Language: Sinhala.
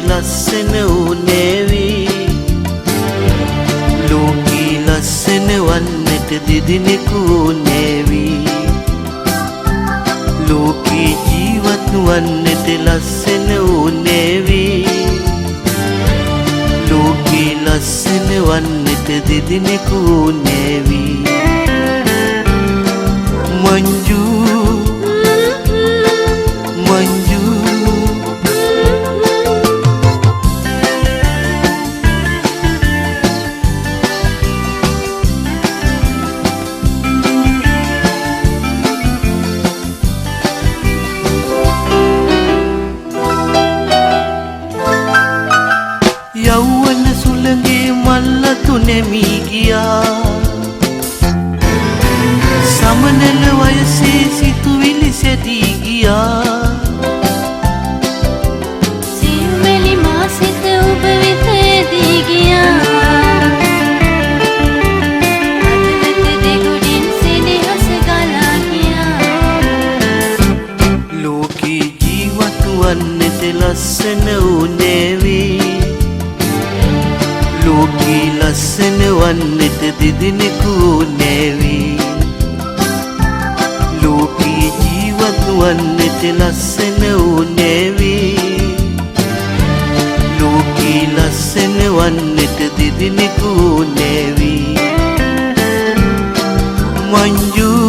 ලස්සන උනේවි ලෝකී ලස්සන වන්නට දෙදෙනෙකු නේවි ලෝකී ජීවත් වන්නට ලස්සන උනේවි ලෝකී ලස්සන වන්නට දෙදෙනෙකු නේවි मंजू मंजू यौवन सुलंगे मल्ल तूने मी गया සමනල වයසේ සිතුවිලි සැදී ගියා සිම්මලි මා සිත ඔබ වෙත ඇදී ගියා අදවත දෙගොඩින් සෙනෙහස ගලා ගියා ලෝකී ජීවත් වන්නට ලස්සන උනේවි ලෝකී ලස්සන වන්නට දෙදෙනෙකු නේවි ලෝකී ජීවත් වන්නට ලස්සන උනේවි ලෝකී ලස්සන වන්නට දෙදෙනෙකු නේවි मंजू